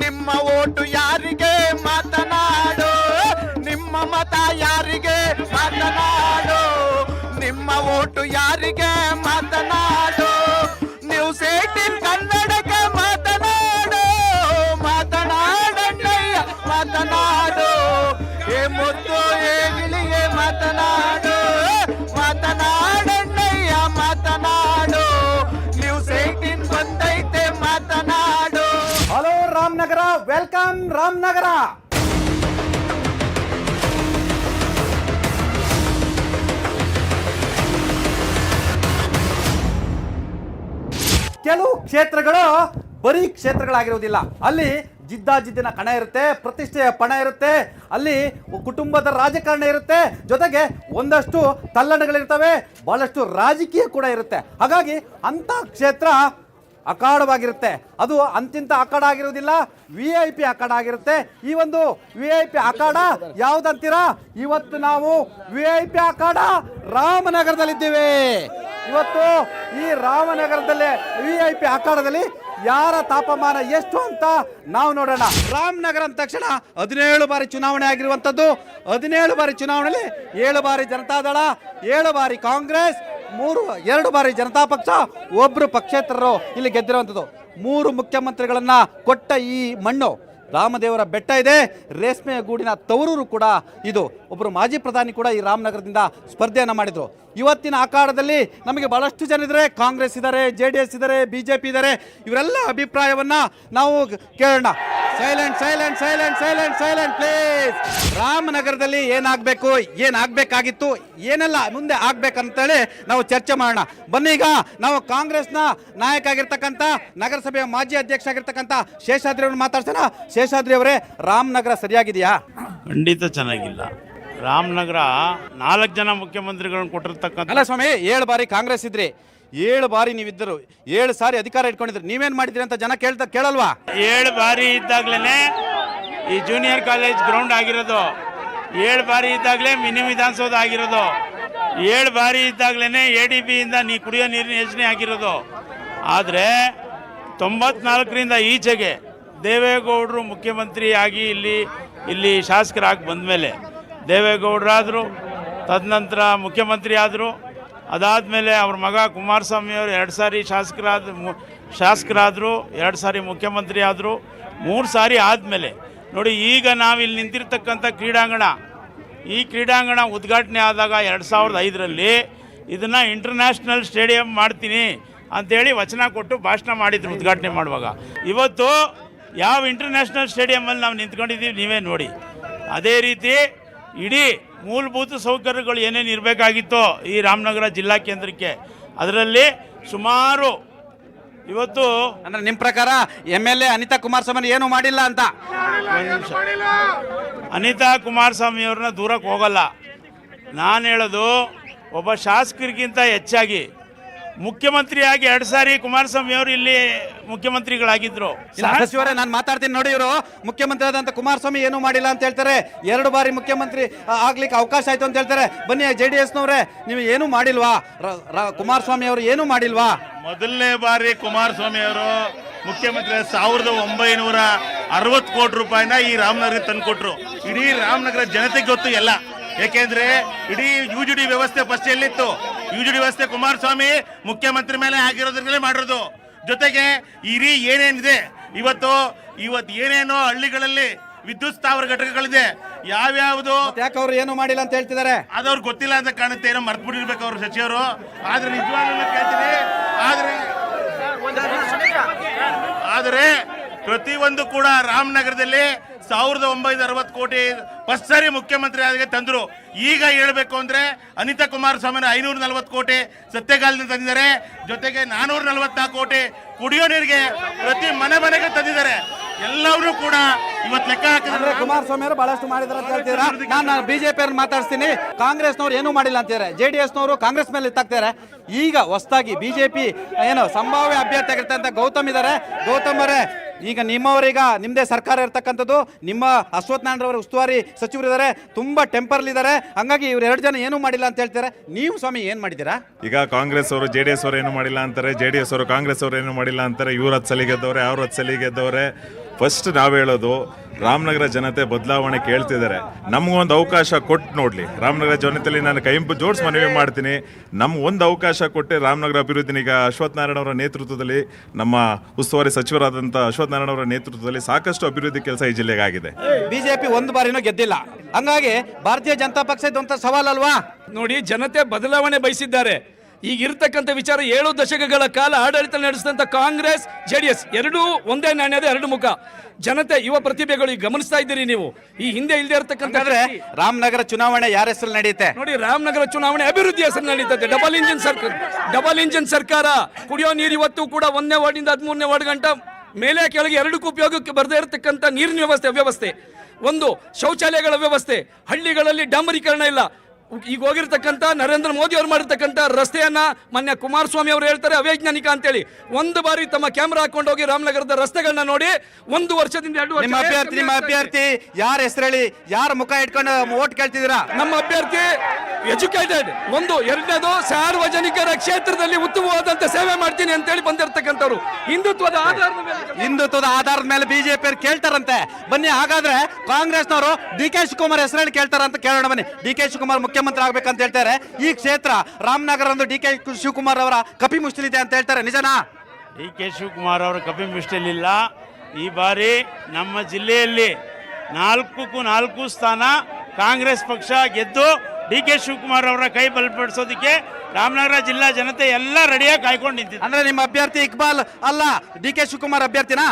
ನಿಮ್ಮ ಓಟು ಯಾರಿಗೆ ಮಾತನಾಡು, ನಿಮ್ಮ ಮತ ಯಾರಿಗೆ ಮಾತನಾಡು, ನಿಮ್ಮ ಓಟು ಯಾರಿಗೆ ಮಾತನಾಡು. ನ್ಯೂಸ್ 18 ಕನ್ನಡಕ್ಕೆ ಮಾತನಾಡು, ಮಾತನಾಡಣ್ಣಯ್ಯ ಮಾತನಾಡು. ಏ ಮುದ್ದು ಏ ಗಿಳಿಯೇ ಮಾತನಾಡು, ಮಾತನಾಡಣ್ಣಯ್ಯ ಮಾತನಾಡು. ನ್ಯೂಸ್ 18 ಬಂದೈತೆ ಮಾತನಾಡು. Hello Ramanagara, welcome Ramanagara. ಕೆಲವು ಕ್ಷೇತ್ರಗಳು ಬರೀ ಕ್ಷೇತ್ರಗಳಾಗಿರುವುದಿಲ್ಲ. ಅಲ್ಲಿ ಜಿದ್ದಾಜಿದ್ದಿನ ಕಣ ಇರುತ್ತೆ, ಪ್ರತಿಷ್ಠೆಯ ಪಣ ಇರುತ್ತೆ, ಅಲ್ಲಿ ಕುಟುಂಬದ ರಾಜಕಾರಣ ಇರುತ್ತೆ, ಜೊತೆಗೆ ಒಂದಷ್ಟು ತಲ್ಲಣಗಳಿರ್ತವೆ, ಬಹಳಷ್ಟು ರಾಜಕೀಯ ಕೂಡ ಇರುತ್ತೆ. ಹಾಗಾಗಿ ಅಂಥ ಕ್ಷೇತ್ರ ಅಖಾಡವಾಗಿರುತ್ತೆ. ಅದು ಅಂತಿಂತ ಅಖಾಡ ಆಗಿರುವುದಿಲ್ಲ, VIP ಅಖಾಡ ಆಗಿರುತ್ತೆ. ಈ ಒಂದು VIP ಅಖಾಡ ಯಾವುದಂತೀರಾ? ಇವತ್ತು ನಾವು VIP ಅಖಾಡ ರಾಮನಗರದಲ್ಲಿದ್ದೇವೆ. ಇವತ್ತು ಈ ರಾಮನಗರದಲ್ಲಿ VIP ಅಖಾಡದಲ್ಲಿ ಯಾರ ತಾಪಮಾನ ಎಷ್ಟು ಅಂತ ನಾವು ನೋಡೋಣ. ರಾಮನಗರ ಅಂದ ತಕ್ಷಣ 17 ಬಾರಿ ಚುನಾವಣೆ ಆಗಿರುವಂಥದ್ದು. 17 ಬಾರಿ ಚುನಾವಣೆಯಲ್ಲಿ 7 ಬಾರಿ ಜನತಾದಳ, 7 ಬಾರಿ ಕಾಂಗ್ರೆಸ್, 2 ಬಾರಿ ಜನತಾ ಪಕ್ಷ, ಒಬ್ರು ಪಕ್ಷೇತರರು ಇಲ್ಲಿ ಗೆದ್ದಿರುವಂಥದ್ದು. 3 ಮುಖ್ಯಮಂತ್ರಿಗಳನ್ನ ಕೊಟ್ಟ ಈ ಮಣ್ಣು ರಾಮದೇವರ ಬೆಟ್ಟ ಇದೆ, ರೇಷ್ಮೆಯ ಗೂಡಿನ ತವರೂರು ಕೂಡ ಇದು. ಒಬ್ಬರು ಮಾಜಿ ಪ್ರಧಾನಿ ಕೂಡ ಈ ರಾಮನಗರದಿಂದ ಸ್ಪರ್ಧೆಯನ್ನು ಮಾಡಿದರು. ಇವತ್ತಿನ ಅಖಾಡದಲ್ಲಿ ನಮಗೆ ಬಹಳಷ್ಟು ಜನ ಇದ್ದಾರೆ. ಕಾಂಗ್ರೆಸ್ ಇದ್ದಾರೆ, JDS ಇದ್ದಾರೆ, BJP ಇದ್ದಾರೆ. ಇವರೆಲ್ಲ ಅಭಿಪ್ರಾಯವನ್ನ ನಾವು ಕೇಳೋಣ. Silent silent silent silent silent please. ರಾಮನಗರದಲ್ಲಿ ಏನಾಗಬೇಕು, ಏನಾಗಬೇಕಾಗಿತ್ತು, ಏನೆಲ್ಲ ಮುಂದೆ ಆಗ್ಬೇಕಂತೇಳಿ ನಾವು ಚರ್ಚೆ ಮಾಡೋಣ. ಬನ್ನಿ, ಈಗ ನಾವು ಕಾಂಗ್ರೆಸ್ನ ನಾಯಕ ಆಗಿರ್ತಕ್ಕಂಥ, ನಗರಸಭೆಯ ಮಾಜಿ ಅಧ್ಯಕ್ಷ ಆಗಿರ್ತಕ್ಕಂಥ ಶೇಷಾದ್ರಿ ಅವ್ರನ್ನ ಮಾತಾಡ್ಸೋಣ. ಶೇಷಾದ್ರಿ ಅವರೇ, ರಾಮನಗರ ಸರಿಯಾಗಿದೆಯಾ? ಖಂಡಿತ ಚೆನ್ನಾಗಿಲ್ಲ. ರಾಮನಗರ 4 ಜನ ಮುಖ್ಯಮಂತ್ರಿಗಳನ್ನು ಕೊಟ್ಟಿರ್ತಕ್ಕಂಥ. ಅಲ್ಲ ಸ್ವಾಮಿ, 7 ಬಾರಿ ಕಾಂಗ್ರೆಸ್ ಇದ್ರಿ, 7 ಬಾರಿ ನೀವಿದ್ದರು, 7 ಸಾರಿ ಅಧಿಕಾರ ಇಟ್ಕೊಂಡಿದ್ರಿ, ನೀವೇನ್ ಮಾಡಿದ್ರಿ ಅಂತ ಜನ ಕೇಳಲ್ವಾ? 7 ಬಾರಿ ಇದ್ದಾಗಲೇ ಈ ಜೂನಿಯರ್ ಕಾಲೇಜ್ ಗ್ರೌಂಡ್ ಆಗಿರೋದು, 7 ಬಾರಿ ಇದ್ದಾಗಲೇ ಮಿನಿ ವಿಧಾನಸೌಧ ಆಗಿರೋದು, 7 ಬಾರಿ ಇದ್ದಾಗಲೇ ADB ಇಂದ ಕುಡಿಯೋ ನೀರಿನ ಯೋಜನೆ ಆಗಿರೋದು. ಆದರೆ 94ರಿಂದ ಈಚೆಗೆ ದೇವೇಗೌಡರು ಮುಖ್ಯಮಂತ್ರಿಯಾಗಿ ಇಲ್ಲಿ ಶಾಸಕರಾಗಿ ಬಂದಮೇಲೆ ದೇವೇಗೌಡರಾದರು, ತದನಂತರ ಮುಖ್ಯಮಂತ್ರಿ ಆದರು. ಅದಾದಮೇಲೆ ಅವ್ರ ಮಗ ಕುಮಾರಸ್ವಾಮಿಯವರು 2 ಸಾರಿ ಶಾಸಕರಾದರು, 2 ಸಾರಿ ಮುಖ್ಯಮಂತ್ರಿ ಆದರು, 3 ಸಾರಿ ಆದಮೇಲೆ ನೋಡಿ ಈಗ ನಾವಿಲ್ಲಿ ನಿಂತಿರ್ತಕ್ಕಂಥ ಕ್ರೀಡಾಂಗಣ, ಈ ಕ್ರೀಡಾಂಗಣ ಉದ್ಘಾಟನೆ ಆದಾಗ 2005ರಲ್ಲಿ ಇದನ್ನು ಇಂಟರ್ನ್ಯಾಷನಲ್ ಸ್ಟೇಡಿಯಂ ಮಾಡ್ತೀನಿ ಅಂಥೇಳಿ ವಚನ ಕೊಟ್ಟು ಭಾಷಣ ಮಾಡಿದ್ರು ಉದ್ಘಾಟನೆ ಮಾಡುವಾಗ. ಇವತ್ತು ಯಾವ ಇಂಟರ್ನ್ಯಾಷನಲ್ ಸ್ಟೇಡಿಯಮಲ್ಲಿ ನಾವು ನಿಂತ್ಕೊಂಡಿದ್ದೀವಿ ನೀವೇ ನೋಡಿ. ಅದೇ ರೀತಿ ಇಡೀ ಮೂಲಭೂತ ಸೌಕರ್ಯಗಳು ಏನೇನು ಇರಬೇಕಾಗಿತ್ತೋ ಈ ರಾಮನಗರ ಜಿಲ್ಲಾ ಕೇಂದ್ರಕ್ಕೆ, ಅದರಲ್ಲಿ ಸುಮಾರು ಇವತ್ತು ಅಂದ್ರೆ ನಿಮ್ಮ ಪ್ರಕಾರ MLA ಅನಿತಾ ಕುಮಾರಸ್ವಾಮಿ ಏನು ಮಾಡಿಲ್ಲ ಅಂತ? ಅನಿತಾ ಕುಮಾರಸ್ವಾಮಿಯವ್ರನ್ನ ದೂರಕ್ಕೆ ಹೋಗಲ್ಲ. ನಾನು ಹೇಳೋದು, ಒಬ್ಬ ಶಾಸಕರಿಗಿಂತ ಹೆಚ್ಚಾಗಿ ಮುಖ್ಯಮಂತ್ರಿಯಾಗಿ 2 ಸಾರಿ ಕುಮಾರಸ್ವಾಮಿ ಅವರು ಇಲ್ಲಿ ಮುಖ್ಯಮಂತ್ರಿಗಳಾಗಿದ್ರು. ಸಚಿವರೇ, ನಾನು ಮಾತಾಡ್ತೀನಿ ನೋಡಿ. ಇವರು ಮುಖ್ಯಮಂತ್ರಿ ಆದಂತ ಕುಮಾರಸ್ವಾಮಿ ಏನು ಮಾಡಿಲ್ಲ ಅಂತ ಹೇಳ್ತಾರೆ, 2 ಬಾರಿ ಮುಖ್ಯಮಂತ್ರಿ ಆಗ್ಲಿಕ್ಕೆ ಅವಕಾಶ ಆಯ್ತು ಅಂತ ಹೇಳ್ತಾರೆ. ಬನ್ನಿ, JDSನವರೇ, ನೀವು ಏನು ಮಾಡಿಲ್ವಾ? ಕುಮಾರಸ್ವಾಮಿ ಅವರು ಏನು ಮಾಡಿಲ್ವಾ? ಮೊದಲನೇ ಬಾರಿ ಕುಮಾರಸ್ವಾಮಿ ಅವರು ಮುಖ್ಯಮಂತ್ರಿ 1960 ಕೋಟಿ ರೂಪಾಯಿನ ಈ ರಾಮನಗರಕ್ಕೆ ತಂದುಕೊಟ್ರು. ಇಡೀ ರಾಮನಗರ ಜನತೆಗೆ ಗೊತ್ತು ಎಲ್ಲ. ಯಾಕೆಂದ್ರೆ ಇಡೀ UGD ವ್ಯವಸ್ಥೆ ಫಸ್ಟ್ ಎಲ್ಲಿತ್ತು? UGD ವ್ಯವಸ್ಥೆ ಕುಮಾರಸ್ವಾಮಿ ಮುಖ್ಯಮಂತ್ರಿ ಮೇಲೆ ಆಗಿರೋದ್ರಲ್ಲೇ ಮಾಡಿರೋದು. ಜೊತೆಗೆ ಇಡೀ ಏನೇನಿದೆ ಇವತ್ತು ಏನೇನೋ ಹಳ್ಳಿಗಳಲ್ಲಿ ವಿದ್ಯುತ್ ಸ್ಥಾವರ ಘಟಕಗಳಿದೆ, ಯಾವ್ಯಾವುದು ಯಾಕೆ ಅವ್ರು ಏನು ಮಾಡಿಲ್ಲ ಅಂತ ಹೇಳ್ತಿದ್ದಾರೆ? ಅದವ್ರಿಗೆ ಗೊತ್ತಿಲ್ಲ ಅಂತ ಕಾಣುತ್ತೆ, ಏನೋ ಮರ್ತು ಬಿಟ್ಟಿರ್ಬೇಕು ಅವ್ರ ಸಚಿವರು. ಆದ್ರೆ ನಿಜವಾಗ್ಲೂ ಕೇಳ್ತೀನಿ, ಆದರೆ ಪ್ರತಿಯೊಂದು ಕೂಡ ರಾಮನಗರದಲ್ಲಿ 1960 ಕೋಟಿ ಫಸ್ಟ್ ಸಾರಿ ಮುಖ್ಯಮಂತ್ರಿ ಆದಾಗ ತಂದರು. ಈಗ ಹೇಳಬೇಕು ಅಂದ್ರೆ ಅನಿತಾ ಕುಮಾರಸ್ವಾಮಿ 540 ಕೋಟಿ ಸತ್ಯಗಾಲದಿಂದ ತಂದಿದ್ದಾರೆ. ಜೊತೆಗೆ 444 ಕೋಟಿ ಕುಡಿಯೋ ನೀರಿಗೆ ಪ್ರತಿ ಮನೆಗೆ ತಂದಿದ್ದಾರೆ. ಎಲ್ಲರೂ ಕೂಡ ಇವತ್ತು ಲೆಕ್ಕ ಹಾಕಿದ್ರೆ ಕುಮಾರಸ್ವಾಮಿ ಅವರು ಬಹಳಷ್ಟು ಮಾಡಿದಾರೆ ಅಂತ ಹೇಳ್ತೀರಾ. ನಾನು BJP ಅವ್ರನ್ನ ಮಾತಾಡ್ತೀನಿ. ಕಾಂಗ್ರೆಸ್ನವ್ರು ಏನು ಮಾಡಿಲ್ಲ ಅಂತಾರೆ, JDSನವರು ಕಾಂಗ್ರೆಸ್ ಮೇಲೆ ಎತ್ತಾಕ್ತಾರೆ. ಈಗ ಹೊಸದಾಗಿ BJP ಏನು ಸಂಭಾವ್ಯ ಅಭ್ಯರ್ಥಿ ಆಗಿರ್ತಂತ ಗೌತಮ್ ಇದ್ದಾರೆ. ಗೌತಮ್ ಅವರೇ, ಈಗ ನಿಮ್ಮವರೀಗ ನಿಮ್ಮದೇ ಸರ್ಕಾರ ಇರ್ತಕ್ಕಂಥದ್ದು, ನಿಮ್ಮ ಅಶ್ವಥ್ ನಾರಾಯಣರವರ ಉಸ್ತುವಾರಿ ಸಚಿವರಿದ್ದಾರೆ, ತುಂಬ ಟೆಂಪರ್ಲಿದ್ದಾರೆ, ಹಂಗಾಗಿ ಇವ್ರು 2 ಜನ ಏನೂ ಮಾಡಿಲ್ಲ ಅಂತ ಹೇಳ್ತಾರೆ. ನೀವು ಸ್ವಾಮಿ ಏನು ಮಾಡಿದ್ದೀರಾ? ಈಗ ಕಾಂಗ್ರೆಸ್ ಅವರು JDS ಅವರು ಏನು ಮಾಡಿಲ್ಲ ಅಂತಾರೆ, JDS ಅವರು ಕಾಂಗ್ರೆಸ್ ಅವರು ಏನು ಮಾಡಿಲ್ಲ ಅಂತಾರೆ. ಇವ್ರು 10 ಸಲ ಗೆದ್ದವ್ರೆ, ಅವ್ರು 10 ಸಲ ಗೆದ್ದವ್ರೆ. ಫಸ್ಟ್ ನಾವು ಹೇಳೋದು, ರಾಮನಗರ ಜನತೆ ಬದಲಾವಣೆ ಕೇಳ್ತಿದ್ದಾರೆ, ನಮಗೊಂದು ಅವಕಾಶ ಕೊಟ್ಟು ನೋಡಲಿ. ರಾಮನಗರ ಜನತೆಯಲ್ಲಿ ನಾನು ಕೈ ಜೋಡಿಸಿ ಮನವಿ ಮಾಡ್ತೀನಿ, ಒಂದು ಅವಕಾಶ ಕೊಟ್ಟೆ ರಾಮನಗರ ಅಭಿವೃದ್ಧಿನ. ಈಗ ಅಶ್ವಥ್ ನಾರಾಯಣ ಅವರ ನೇತೃತ್ವದಲ್ಲಿ, ನಮ್ಮ ಉಸ್ತುವಾರಿ ಸಚಿವರಾದಂಥ ಅಶ್ವಥ್ ನಾರಾಯಣ ಅವರ ನೇತೃತ್ವದಲ್ಲಿ ಸಾಕಷ್ಟು ಅಭಿವೃದ್ಧಿ ಕೆಲಸ ಈ ಜಿಲ್ಲೆಗೆ ಆಗಿದೆ. ಬಿಜೆಪಿ ಒಂದು ಬಾರಿನೂ ಗೆದ್ದಿಲ್ಲ, ಹಂಗಾಗಿ ಭಾರತೀಯ ಜನತಾ ಪಕ್ಷ ಇದ್ದಂಥ ಸವಾಲಲ್ವಾ? ನೋಡಿ, ಜನತೆ ಬದಲಾವಣೆ ಬಯಸಿದ್ದಾರೆ. ಈಗಿರ್ತಕ್ಕಂಥ ವಿಚಾರ 7 ದಶಕಗಳ ಕಾಲ ಆಡಳಿತ ನಡೆಸಿದಂಥ ಕಾಂಗ್ರೆಸ್ JDS ಎರಡೂ ಒಂದೇ ನಾಣ್ಯದ 2 ಮುಖ. ಜನತೆ ಯುವ ಪ್ರತಿಭೆಗಳು ಈಗ ಗಮನಿಸ್ತಾ ಇದ್ದೀರಿ ನೀವು. ಈ ಹಿಂದೆ ಇಲ್ಲದೆ ಇರತಕ್ಕಂಥ ರಾಮನಗರ ಚುನಾವಣೆ ಯಾರ ಹೆಸರು ನಡೆಯುತ್ತೆ ನೋಡಿ, ರಾಮನಗರ ಚುನಾವಣೆ ಅಭಿವೃದ್ಧಿ ಹೆಸರು ನಡೀತದೆ. ಡಬಲ್ ಇಂಜಿನ್ ಸರ್ಕಾರ. ಕುಡಿಯೋ ನೀರು ಇವತ್ತು ಕೂಡ 1ನೇ ವಾರ್ಡಿಂದ 13ನೇ ವಾರ್ಡ್ ಗಂಟ ಮೇಲೆ ಕೆಳಗೆ 2ಕ್ಕೂ ಉಪಯೋಗಕ್ಕೆ ಬರದೇ ಇರತಕ್ಕಂಥ ನೀರಿನ ವ್ಯವಸ್ಥೆ, ಒಂದು ಶೌಚಾಲಯಗಳ ವ್ಯವಸ್ಥೆ, ಹಳ್ಳಿಗಳಲ್ಲಿ ಡಾಂಬರೀಕರಣ ಇಲ್ಲ. ಈಗ ಹೋಗಿರ್ತಕ್ಕಂಥ ನರೇಂದ್ರ ಮೋದಿ ಅವರು ಮಾಡಿರ್ತಕ್ಕಂಥ ರಸ್ತೆಯನ್ನ ಮೊನ್ನೆ ಕುಮಾರಸ್ವಾಮಿ ಅವರು ಹೇಳ್ತಾರೆ ಅವೈಜ್ಞಾನಿಕ ಅಂತೇಳಿ. ಒಂದು ಬಾರಿ ತಮ್ಮ ಕ್ಯಾಮ್ರಾ ಹಾಕೊಂಡು ಹೋಗಿ ರಾಮನಗರದ ರಸ್ತೆಗಳನ್ನ ನೋಡಿ. 1 ವರ್ಷದಿಂದ 2 ವರ್ಷ ನಿಮ್ಮ ಅಭ್ಯರ್ಥಿ ಯಾರ ಹೆಸರು ಹೇಳಿ, ಯಾರ ಮುಖ ಇಟ್ಕೊಂಡು ಓಟ್ ಕೇಳ್ತಿದ್ದೀರಾ? ನಮ್ಮ ಅಭ್ಯರ್ಥಿ ಎಜುಕೇಟೆಡ್, ಒಂದು. ಎರಡನೇದು ಸಾರ್ವಜನಿಕರ ಕ್ಷೇತ್ರದಲ್ಲಿ ಉತ್ತಮವಾದಂತ ಸೇವೆ ಮಾಡ್ತೀನಿ ಅಂತೇಳಿ ಬಂದಿರತಕ್ಕಂಥವ್ರು. ಹಿಂದುತ್ವದ ಆಧಾರದ ಮೇಲೆ ಬಿಜೆಪಿ ಅವ್ರು ಕೇಳ್ತಾರಂತೆ. ಬನ್ನಿ, ಹಾಗಾದ್ರೆ ಕಾಂಗ್ರೆಸ್ನವರು DK ಶಿವಕುಮಾರ್ ಹೆಸರು ಹೇಳಿ ಕೇಳ್ತಾರಂತ ಕೇಳೋಣ ಬನ್ನಿ. DK ಶಿವಕುಮಾರ್ ಮುಖ್ಯಮಂತ್ರಿ ಆಗ್ಬೇಕಂತ ಹೇಳ್ತಾರೆ. ಈ ಕ್ಷೇತ್ರ ರಾಮನಗರ ಒಂದು DK ಶಿವಕುಮಾರ್ ಅವರ ಕಪಿ ಮುಷ್ಟಿಲಿದೆ ಅಂತ ಹೇಳ್ತಾರೆ, ನಿಜನಾ? DK ಶಿವಕುಮಾರ್ ಅವರ ಕಪಿ ಮುಷ್ಟಿಲಿಲ್ಲ. ಈ ಬಾರಿ ನಮ್ಮ ಜಿಲ್ಲೆಯಲ್ಲಿ 4ಕ್ಕೂ 4 ಸ್ಥಾನ ಕಾಂಗ್ರೆಸ್ ಪಕ್ಷ ಗೆದ್ದು DK ಶಿವಕುಮಾರ್ ಅವರ ಕೈ ಬಲಪಡಿಸೋದಕ್ಕೆ ರಾಮನಗರ ಜಿಲ್ಲಾ ಜನತೆ ಎಲ್ಲ ರೆಡಿಯಾಗಿ ಕಾಯ್ಕೊಂಡು ನಿಂತಿದ್ದಾರೆ. ಅಂದ್ರೆ ನಿಮ್ಮ ಅಭ್ಯರ್ಥಿ ಇಕ್ಬಾಲ್ ಅಲ್ಲ, DK ಶಿವಕುಮಾರ್ ಅಭ್ಯರ್ಥಿನಾ?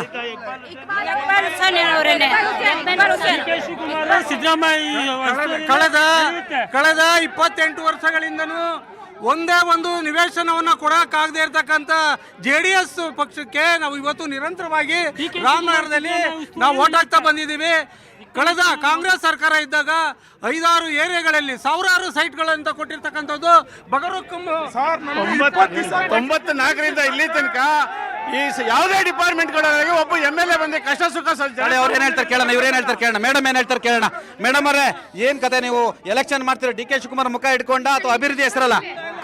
ಕಳೆದ 28 ವರ್ಷಗಳಿಂದನೂ ಒಂದೇ ಒಂದು ನಿವೇಶನವನ್ನು ಕೊಡಕ್ಕಾಗದೇ ಇರತಕ್ಕಂಥ JDS ಪಕ್ಷಕ್ಕೆ ನಾವು ಇವತ್ತು ನಿರಂತರವಾಗಿ ರಾಮನಗರದಲ್ಲಿ ನಾವು ಓಟ್ ಹಾಕ್ತಾ ಬಂದಿದ್ದೀವಿ. ಕಳೆದ ಕಾಂಗ್ರೆಸ್ ಸರ್ಕಾರ ಇದ್ದಾಗ 5-6 ಏರಿಯಾಗಳಲ್ಲಿ ಸಾವಿರಾರು ಸೈಟ್ಗಳಂತ ಕೊಟ್ಟಿರ್ತಕ್ಕಂಥದ್ದು. ಬಗರುಕುಂಬ 94ರಿಂದ ಇಲ್ಲಿ ತನಕ ಈ ಯಾವುದೇ ಡಿಪಾರ್ಟ್ಮೆಂಟ್ಗಳಲ್ಲಿ ಒಬ್ಬ MLA ಬಂದು ಕಷ್ಟ ಸುಖ ಅವ್ರು ಏನ್ ಹೇಳ್ತಾರೆ ಕೇಳೋಣ, ಇವ್ರು ಏನ್ ಹೇಳ್ತಾರೆ ಕೇಳೋಣ. ಮೇಡಮ್ ಏನ್ ಹೇಳ್ತಾರೆ ಕೇಳೋಣ. ಮೇಡಮ್ ಅವರೇ, ಏನ್ ಕತೆ, ನೀವು ಎಲೆಕ್ಷನ್ ಮಾಡ್ತೀರಾ DK ಶಿವಕುಮಾರ್ ಮುಖ ಇಟ್ಕೊಂಡ ಅಥವಾ ಅಭಿವೃದ್ಧಿ ಹೆಸರಲ್ಲ?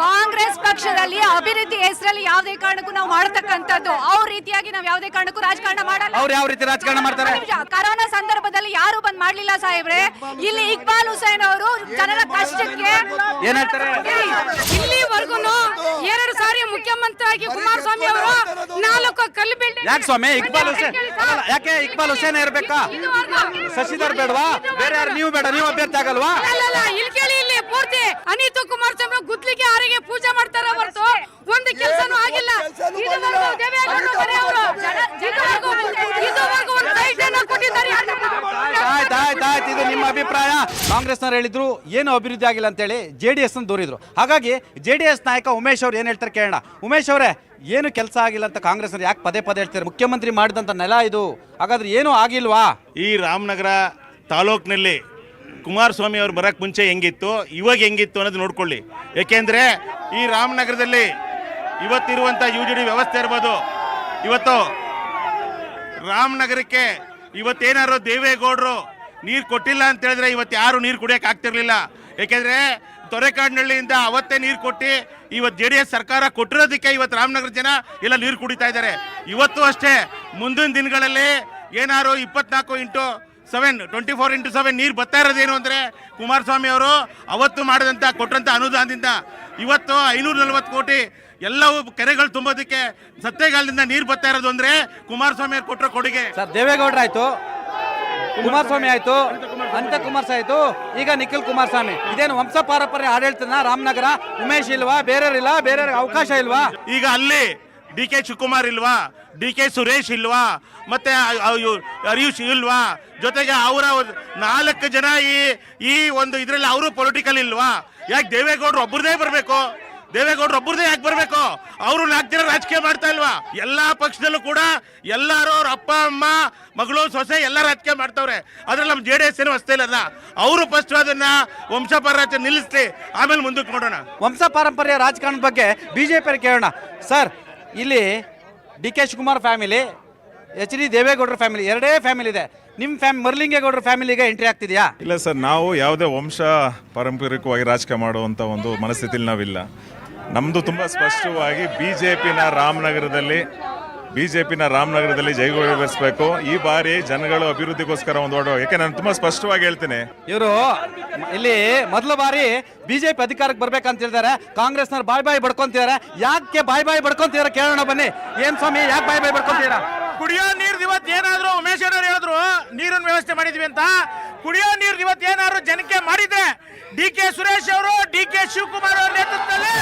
ಕಾಂಗ್ರೆಸ್ ಪಕ್ಷದಲ್ಲಿ ಅಭಿವೃದ್ಧಿ ಹೆಸರಲ್ಲಿ ಯಾವುದೇ ಕಾರಣಕ್ಕೂ ನಾವು ಮಾಡತಕ್ಕಂಥದ್ದು. ಅವ್ರ ರೀತಿಯಾಗಿ ನಾವು ಯಾವುದೇ ಕಾರಣಕ್ಕೂ ರಾಜಕಾರಣ ಮಾಡಲ್ಲ. ಅವ್ರು ಯಾವ ರೀತಿ ರಾಜಕಾರಣ ಮಾಡ್ತಾರೆ? ಕರೋನಾ ಸಂದರ್ಭದಲ್ಲಿ ಯಾರು ಬಂದ್ ಮಾಡ್ಲಿಲ್ಲ ಸಾಹೇಬ್ರೆ. ಇಲ್ಲಿ ಇಕ್ಬಾಲ್ ಹುಸೇನ್ ಅವರು ಜನರ ಕಷ್ಟಕ್ಕೆ ಏನ್ ಹೇಳ್ತಾರೆ? ಇಲ್ಲಿವರೆಗೂ 2 ಸಾರಿ ಮುಖ್ಯಮಂತ್ರಿ ಆಗಿ ಕುಮಾರಸ್ವಾಮಿ ಅವರು 4 ಕಲ್ಲು ಬಿಲ್ಡಿಂಗ್. ಯಾಕೆ ಸ್ವಾಮಿ ಇಕ್ಬಾಲ್ ಹುಸೇನ್? ಯಾಕೆ ಇಕ್ಬಾಲ್ ಹುಸೇನ್ ಇರ್ಬೇಕಾ? ಶಶಿಧರ್ ಬೇಡವಾ? ಬೇರೆ ಯಾರು? ನೀವು ಬೇಡ, ನೀವು ಅಭ್ಯರ್ಥಿ ಆಗಲ್ವಾ? ಇಲ್ಲಿ ಕೇಳಿ, ಇಲ್ಲಿ ಪೂರ್ತಿ ಅನಿತಾ ಕುಮಾರಸ್ವಾಮಿ ಗುದ್ಲಿಗೆ ಆರಿಗೆ ಪೂಜೆ ಮಾಡ್ತಾರ ಹೊರತು ಒಂದು ಕೆಲಸನೂ ಆಗಿಲ್ಲ. ಇದುವರೆಗೂ ದೇವೇಗೌಡರು ಮನೆಯವರು ಇದುವರೆಗೂ ಒಂದು ಸೈಟ್ ಅನ್ನು ಕೊಟ್ಟಿದ್ದಾರೆ. ಆಯ್ತು, ಇದು ನಿಮ್ಮ ಅಭಿಪ್ರಾಯ. ಕಾಂಗ್ರೆಸ್ನವ್ರು ಹೇಳಿದ್ರು ಏನು ಅಭಿವೃದ್ಧಿ ಆಗಿಲ್ಲ ಅಂತೇಳಿ JDS ಅನ್ನು ದೂರಿದ್ರು. ಹಾಗಾಗಿ JDS ನಾಯಕ ಉಮೇಶ್ ಅವ್ರು ಏನ್ ಹೇಳ್ತಾರೆ ಕೇಳೋಣ. ಉಮೇಶ್ ಅವರೇ, ಏನು ಕೆಲಸ ಆಗಿಲ್ಲ ಅಂತ ಕಾಂಗ್ರೆಸ್ ಯಾಕೆ ಪದೇ ಹೇಳ್ತಾರೆ? ಮುಖ್ಯಮಂತ್ರಿ ಮಾಡಿದಂತ ನೆಲ ಇದು, ಹಾಗಾದ್ರೆ ಏನೂ ಆಗಿಲ್ವಾ? ಈ ರಾಮನಗರ ತಾಲೂಕಿನಲ್ಲಿ ಕುಮಾರಸ್ವಾಮಿ ಅವರು ಬರಕ್ಕೆ ಮುಂಚೆ ಹೆಂಗಿತ್ತು, ಇವಾಗ ಹೆಂಗಿತ್ತು ಅನ್ನೋದು ನೋಡ್ಕೊಳ್ಳಿ. ಏಕೆಂದರೆ ಈ ರಾಮನಗರದಲ್ಲಿ ಇವತ್ತಿರುವಂಥ UGD ವ್ಯವಸ್ಥೆ ಇರ್ಬೋದು. ಇವತ್ತು ರಾಮನಗರಕ್ಕೆ ಇವತ್ತೇನಾರು ದೇವೇಗೌಡರು ನೀರು ಕೊಟ್ಟಿಲ್ಲ ಅಂತ ಹೇಳಿದ್ರೆ ಇವತ್ತು ಯಾರು ನೀರು ಕುಡಿಯೋಕೆ ಆಗ್ತಿರ್ಲಿಲ್ಲ. ಏಕೆಂದರೆ ತೊರೆಕಾಡಿನಹಳ್ಳಿಯಿಂದ ಅವತ್ತೇ ನೀರು ಕೊಟ್ಟು ಇವತ್ತು JDS ಸರ್ಕಾರ ಕೊಟ್ಟಿರೋದಕ್ಕೆ ಇವತ್ತು ರಾಮನಗರ ಜನ ಎಲ್ಲ ನೀರು ಕುಡಿತಾ ಇದ್ದಾರೆ. ಇವತ್ತು ಅಷ್ಟೇ, ಮುಂದಿನ ದಿನಗಳಲ್ಲಿ ಏನಾರು 24x7 ನೀರು ಬರ್ತಾ ಇರೋದೇನು ಅಂದರೆ ಕುಮಾರಸ್ವಾಮಿ ಅವರು ಅವತ್ತು ಮಾಡಿದಂಥ ಕೊಟ್ಟಂಥ ಅನುದಾನದಿಂದ ಇವತ್ತು 540 ಕೋಟಿ ಎಲ್ಲವೂ ಕೆರೆಗಳು ತುಂಬೋದಕ್ಕೆ ಸತ್ತೆಗಾಲದಿಂದ ನೀರು ಬರ್ತಾ ಇರೋದು ಅಂದರೆ ಕುಮಾರಸ್ವಾಮಿ ಅವರು ಕೊಟ್ಟರು ಕೊಡುಗೆ. ಸರ್, ದೇವೇಗೌಡರು ಆಯ್ತು, ಕುಮಾರಸ್ವಾಮಿ ಆಯ್ತು, ಅನಂತ ಕುಮಾರ್ ಆಯ್ತು, ಈಗ ನಿಖಿಲ್ ಕುಮಾರಸ್ವಾಮಿ. ಇದೇನು ವಂಶ ಪಾರಂಪರ್ಯ ಆಡಳಿತನ ರಾಮನಗರ? ಉಮೇಶ್ ಇಲ್ವಾ? ಬೇರೆಯವ್ರಿಲ್ಲ? ಬೇರೆಯವ್ರಿಗೆ ಅವಕಾಶ ಇಲ್ವಾ? ಈಗ ಅಲ್ಲಿ DK ಶಿವಕುಮಾರ್ ಇಲ್ವಾ? DK ಸುರೇಶ್ ಇಲ್ವಾ? ಮತ್ತೆ ಹರೀಶ್ ಇಲ್ವಾ? ಜೊತೆಗೆ ಅವರ 4 ಜನ ಈ ಒಂದು ಇದರಲ್ಲಿ ಅವರು ಪೊಲಿಟಿಕಲ್ ಇಲ್ವಾ? ಯಾಕೆ ದೇವೇಗೌಡರು ಒಬ್ಬರದೇ ಬರಬೇಕು? ದೇವೇಗೌಡರು ಒಬ್ಬರದೇ ಯಾಕೆ ಬರಬೇಕು? ಅವರು 4 ಜನ ರಾಜಕೀಯ ಮಾಡ್ತಾ ಇಲ್ವಾ? ಎಲ್ಲಾ ಪಕ್ಷದಲ್ಲೂ ಕೂಡ ಎಲ್ಲರೂ ಅವ್ರ ಅಪ್ಪ ಅಮ್ಮ ಮಗಳು ಸೊಸೆ ಎಲ್ಲ ರಾಜಕೀಯ ಮಾಡ್ತಾವ್ರೆ. ಅದ್ರಲ್ಲಿ ನಮ್ಮ JDS ಏನು ಹೊಸ್ತಾ ಇಲ್ಲ. ಅವರು ಫಸ್ಟ್ ಅದನ್ನ ವಂಶ ಪಾರಂಪರ್ಯ ನಿಲ್ಲಿಸ್ಲಿ, ಆಮೇಲೆ ಮುಂದಕ್ಕೆ ನೋಡೋಣ. ವಂಶ ಪಾರಂಪರ್ಯ ರಾಜಕಾರಣದ ಬಗ್ಗೆ ಬಿಜೆಪಿ ಕೇಳೋಣ. ಸರ್, ಇಲ್ಲಿ DK Shivakumar family H D ದೇವೇಗೌಡರ ಫ್ಯಾಮಿಲಿ, ಎರಡೇ ಫ್ಯಾಮಿಲಿ ಇದೆ. ನಿಮ್ಮ ಮರ್ಲಿಂಗೇಗೌಡರ ಫ್ಯಾಮಿಲಿಗೆ ಎಂಟ್ರಿ ಆಗ್ತಿದೆಯಾ? ಇಲ್ಲ ಸರ್, ನಾವು ಯಾವುದೇ ವಂಶ ಪಾರಂಪರಿಕವಾಗಿ ರಾಜಕೀಯ ಮಾಡುವಂಥ ಒಂದು ಮನಸ್ಥಿತಿಲಿ ನಾವಿಲ್ಲ. ನಮ್ಮದು ತುಂಬ ಸ್ಪಷ್ಟವಾಗಿ ಬಿ ಜೆ ಪಿನ ರಾಮನಗರದಲ್ಲಿ ಜೈಗೊಳಿಸಬೇಕು. ಈ ಬಾರಿ ಜನಗಳು ಅಭಿವೃದ್ಧಿಗೋಸ್ಕರ ಒಂದು ಯಾಕೆ ನಾನು ತುಂಬ ಸ್ಪಷ್ಟವಾಗಿ ಹೇಳ್ತೀನಿ. ಇವರು ಇಲ್ಲಿ ಮೊದಲ ಬಾರಿ ಬಿಜೆಪಿ ಅಧಿಕಾರಕ್ಕೆ ಬರ್ಬೇಕಂತ ಹೇಳಿದ್ದಾರೆ. ಕಾಂಗ್ರೆಸ್ನವ್ರು ಬಾಯ್ ಬಡ್ಕೊಂತಿದ್ದಾರೆ. ಯಾಕೆ ಬಾಯ್ ಬಡ್ಕೊಂತಿದ್ದಾರೆ ಕೇಳೋಣ ಬನ್ನಿ. ಏನ್ ಸ್ವಾಮಿ, ಯಾಕೆ ಬಾಯ್ ಬಡ್ಕೊಂತಿದ್ದೀರಾ? ಕುಡಿಯೋ ನೀರು ಇವತ್ತು ಏನಾದ್ರು ಉಮೇಶ್ ಅವರು ಹೇಳಿದ್ರು ನೀರಿನ ವ್ಯವಸ್ಥೆ ಮಾಡಿದ್ವಿ ಅಂತ. ಕುಡಿಯೋ ನೀರು ಇವತ್ತು ಏನಾದ್ರು ಜನಕ್ಕೆ ಮಾಡಿದ್ರೆ DK ಸುರೇಶ್ ಅವರು, DK ಶಿವಕುಮಾರ್ ಅವರ ನೇತೃತ್ವದಲ್ಲಿ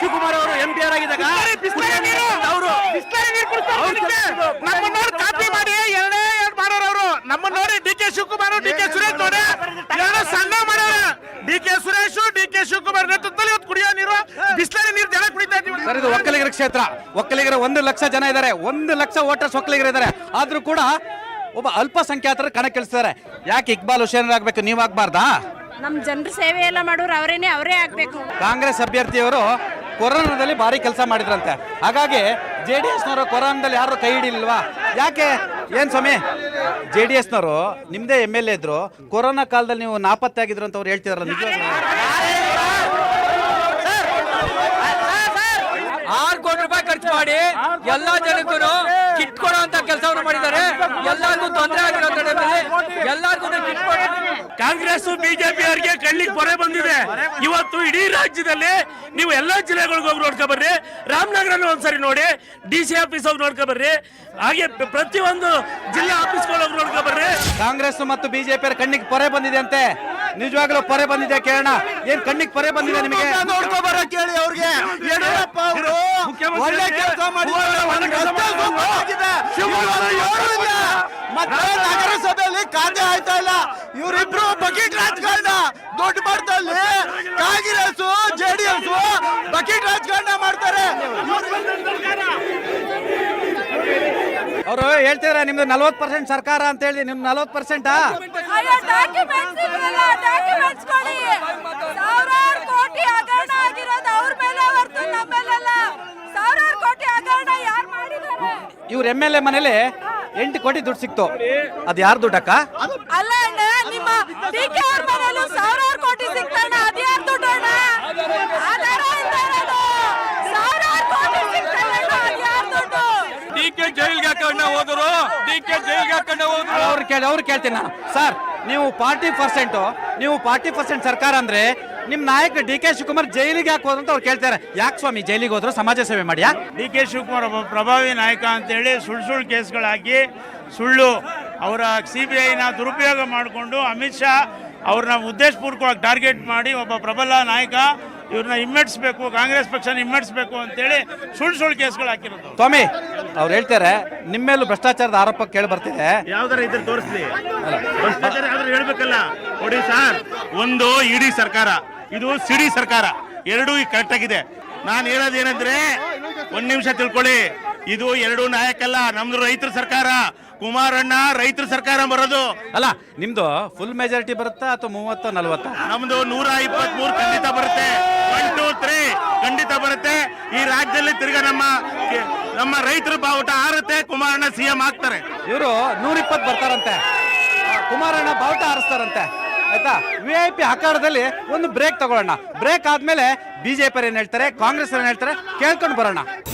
ಶಿವಕುಮಾರ್ ಅವರು MP ಆಗಿದ್ದಾಗ ನಮ್ಮನ್ನೋರು ಕಾಪಿ ಮಾಡಿ ಎರಡೇ ಮಾಡೋರು ಅವರು. ನಮ್ಮನ್ನ ನೋಡಿ DK ಶಿವಕುಮಾರ್, DK ಸುರೇಶ್ ನೋಡಿ ಎರಡು ಸಣ್ಣ ಮಾಡೋರು. DK ಸುರೇಶ್, DK ಶಿವಕುಮಾರ್ ನೇತೃತ್ವದಲ್ಲಿ ಇವತ್ತು ಕುಡಿಯೋ ನೀರು, ಬಿಸ್ಲರಿ ನೀರು ಜನ ಕುಡಿತಾ ಇದ್ದೀವಿ. ಸರ್, ಇದು ಒಕ್ಕಲಿಗರ ಕ್ಷೇತ್ರ. ಒಕ್ಕಲಿಗರ 1 ಲಕ್ಷ ಜನ ಇದ್ದಾರೆ, 1 ಲಕ್ಷ ವೋಟರ್ಸ್ ಒಕ್ಕಲಿಗರ ಇದ್ದಾರೆ. ಆದ್ರೂ ಕೂಡ ಒಬ್ಬ ಅಲ್ಪಸಂಖ್ಯಾತರ ಕಣಕ್ಕಿಳಿಸ್ತಾರೆ. ಯಾಕೆ ಇಕ್ಬಾಲ್ ಹುಸೇನ್ ಆಗ್ಬೇಕು, ನೀವು ಆಗ್ಬಾರ್ದಾ? ನಮ್ ಜನರ ಸೇವೆ ಎಲ್ಲ ಮಾಡೋರು ಅವರೇ ಆಗ್ಬೇಕು. ಕಾಂಗ್ರೆಸ್ ಅಭ್ಯರ್ಥಿಯವರು ಕೊರೋನಾದಲ್ಲಿ ಭಾರಿ ಕೆಲಸ ಮಾಡಿದ್ರಂತೆ. ಹಾಗಾಗಿ JDSನವರು ಕೊರೋನಾದಲ್ಲಿ ಯಾರು ಕೈ ಹಿಡಿಲಿಲ್ವಾ? ಯಾಕೆ? ಏನ್ ಸ್ವಾಮಿ, JDSನವರು ನಿಮ್ದೇ MLA ಇದ್ರು, ಕೊರೋನಾ ಕಾಲದಲ್ಲಿ ನೀವು ನಾಪತ್ತೆ ಆಗಿದ್ರು ಅಂತ ಅವ್ರು ಹೇಳ್ತಿದಾರಲ್ಲ, ನಿಜ? 6 ಕೋಟಿ ರೂಪಾಯಿ ಖರ್ಚು ಮಾಡಿ ಎಲ್ಲಾ ಜನಕ್ಕೂ ಕಿಟ್ ಕೊಡೋ ಅಂತ ಕೆಲಸವನ್ನು ಮಾಡಿದ್ದಾರೆ. ಎಲ್ಲರಿಗೂ ತೊಂದರೆ ಆಗಿರೋ ಎಲ್ಲರಿಗೂ ಕಿಟ್ ಕೊಡೋ. ಕಾಂಗ್ರೆಸ್ ಬಿಜೆಪಿ ಅವರಿಗೆ ಕಣ್ಣಿಗೆ ಪೊರೆ ಬಂದಿದೆ. ಇವತ್ತು ಇಡೀ ರಾಜ್ಯದಲ್ಲಿ ನೀವು ಎಲ್ಲಾ ಜಿಲ್ಲೆಗಳಿಗೂ ಹೋಗಿ ನೋಡ್ಕೊ ಬರ್ರಿ. ರಾಮನಗರ ಒಂದ್ಸರಿ ನೋಡಿ, DC ಆಫೀಸ್ ಹೋಗಿ ನೋಡ್ಕೊ ಬರ್ರಿ. ಹಾಗೆ ಪ್ರತಿಯೊಂದು ಜಿಲ್ಲಾ ಆಫೀಸ್ಗಳು ಹೋಗಿ ನೋಡ್ಕೊ ಬರ್ರಿ. ಕಾಂಗ್ರೆಸ್ ಮತ್ತು ಬಿಜೆಪಿ ಕಣ್ಣಿಗೆ ಪೊರೆ ಬಂದಿದೆ ಅಂತೆ. ನಿಜವಾಗ್ಲೂ ಪೊರೆ ಬಂದಿದೆ ಕೇಳೋಣ. ಏನ್ ಕಣ್ಣಿಗೆ ಪೊರೆ ಬಂದಿದೆ ನಿಮಗೆ? ನೋಡ್ಕೊ ಬರ ಕೇಳಿ ಅವ್ರಿಗೆ. ಯಡಿಯೂರಪ್ಪ ಅವರು ಒಳ್ಳೆ ಕೆಲಸ ಮತ್ತೆ ನಗರಸಭೆಯಲ್ಲಿ ಖಾತೆ ಆಯ್ತಾ ಇಲ್ಲ. ಇವರಿಬ್ರು ಬಕೆಟ್ ರಾಜಕಾರಣ ದೊಡ್ಡ ಮಟ್ಟದಲ್ಲಿ ಕಾಂಗ್ರೆಸ್ JDS ಬಕೆಟ್ ರಾಜಕಾರಣ ಮಾಡ್ತಾರೆ. ಅವರು ಹೇಳ್ತಿದಾರೆ ನಿಮ್ದು 40% ಸರ್ಕಾರ ಅಂತ ಹೇಳಿ. ನಿಮ್ದು 40%? ಕೋಟಿ ಹಗರಣ ಆಗಿರೋದು ಅವ್ರ ಮೇಲೆ ಹೊರತು ನಮ್ಮ ಮೇಲಲ್ಲ. 1000 ಕೋಟಿ ಹಗರಣ ಯಾರು ಮಾಡಿದ್ದಾರೆ? ಇವ್ರ MLA ಮನೇಲಿ 8 ಕೋಟಿ ದುಡ್ಡು ಸಿಕ್ತು. ಅದು ಯಾರು ದುಡ್ಡಕ್ಕ? ಅಲ್ಲ ಅಣ್ಣ, ನಿಮ್ಮ DK ಅವ್ರ ಮನೇಲಿ 1000 ಕೋಟಿ ಸಿಕ್ತಣ್ಣ. ಅದು ಯಾರು ದುಡ್ಡು ಅಣ್ಣ? ಆಧಾರ ಅಂತ ಇರೋದು 1000 ಕೋಟಿ ಸಿಕ್ತಣ್ಣ. ಅದು ಯಾರು ದುಡ್ಡು? DK ಜೈಲ್ಗೆ ಹಾಕೊಂಡ ಹೋದ್ರು. ಅವ್ರು ಕೇಳ್ತೀನಿ ನಾನು. ಸರ್, ನೀವು 40% ಸರ್ಕಾರ ಅಂದ್ರೆ ನಿಮ್ ನಾಯಕ DK ಶಿವಕುಮಾರ್ ಜೈಲಿಗೆ ಯಾಕೆ ಹೋದ್ರು ಅಂತ ಅವ್ರು ಕೇಳ್ತಾರೆ. ಯಾಕೆ ಸ್ವಾಮಿ ಜೈಲಿಗೆ ಹೋದ್ರು? ಸಮಾಜ ಸೇವೆ ಮಾಡಿಯಾ? DK ಶಿವಕುಮಾರ್ ಒಬ್ಬ ಪ್ರಭಾವಿ ನಾಯಕ ಅಂತೇಳಿ ಸುಳ್ಳು ಕೇಸ್ಗಳಾಕಿ ಸುಳ್ಳು ಅವರ CBIನ ದುರುಪಯೋಗ ಮಾಡಿಕೊಂಡು ಅಮಿತ್ ಶಾ ಅವ್ರನ್ನ ಉದ್ದೇಶಪೂರ್ವಕವಾಗಿ ಟಾರ್ಗೆಟ್ ಮಾಡಿ ಒಬ್ಬ ಪ್ರಬಲ ನಾಯಕ ಇವ್ರನ್ನ ಹಿಮ್ಮೆಟ್ಟಿಸ್ಬೇಕು, ಕಾಂಗ್ರೆಸ್ ಪಕ್ಷನ ಹಿಮ್ಮೆಟ್ಟಿಸ್ಬೇಕು ಅಂತೇಳಿ ಸುಳ್ಳು ಕೇಸ್ಗಳು ಹಾಕಿರೋದು. ಸ್ವಾಮಿ, ಅವ್ರು ಹೇಳ್ತಾರೆ ನಿಮ್ಮ ಮೇಲೂ ಭ್ರಷ್ಟಾಚಾರದ ಆರೋಪ ಕೇಳಿ ಬರ್ತಿದೆ. ಯಾವ್ದಾರ ಇದ್ರೆ ತೋರಿಸ್ಲಿ. ಭ್ರಷ್ಟಾಚಾರ ಯಾವ್ದಾರು ಹೇಳ್ಬೇಕಲ್ಲ. ನೋಡಿ ಸರ್, ಒಂದು ಇಡೀ ಸರ್ಕಾರ, ಇದು ಸಿಡಿ ಸರ್ಕಾರ, ಎರಡೂ ಕರೆಕ್ಟ್ ಆಗಿದೆ. ನಾನು ಹೇಳೋದೇನಂದ್ರೆ, 1 ನಿಮಿಷ ತಿಳ್ಕೊಳ್ಳಿ. ಇದು ಎರಡೂ ನಾಯಕಲ್ಲ, ನಮ್ದು ರೈತರ ಸರ್ಕಾರ. ಕುಮಾರಣ್ಣ ರೈತರ ಸರ್ಕಾರ ಬರೋದು ಅಲ್ಲ. ನಿಮ್ದು ಫುಲ್ ಮೆಜಾರಿಟಿ ಬರುತ್ತಾ ಅಥವಾ 30-40? ನಮ್ದು 123 ಖಂಡಿತ ಬರುತ್ತೆ. 1, 2, 3 ಖಂಡಿತ ಬರುತ್ತೆ. ಈ ರಾಜ್ಯದಲ್ಲಿ ತಿರ್ಗಾ ನಮ್ಮ ರೈತರ ಬಾವುಟ ಹಾರುತ್ತೆ. ಕುಮಾರಣ್ಣ CM ಆಗ್ತಾರೆ. ಇವರು 120 ಬರ್ತಾರಂತೆ. ಕುಮಾರಣ್ಣ ಬಾವುಟ ಹಾರಿಸ್ತಾರಂತೆ. ಆಯ್ತಾ? VIP ಅಖಾಡದಲ್ಲಿ ಒಂದು ಬ್ರೇಕ್ ತಗೊಳ್ಳೋಣ. ಬ್ರೇಕ್ ಆದ್ಮೇಲೆ ಬಿಜೆಪಿ ಏನ್ ಹೇಳ್ತಾರೆ, ಕಾಂಗ್ರೆಸ್ ಏನ್ ಹೇಳ್ತಾರೆ ಕೇಳ್ಕೊಂಡು ಬರೋಣ.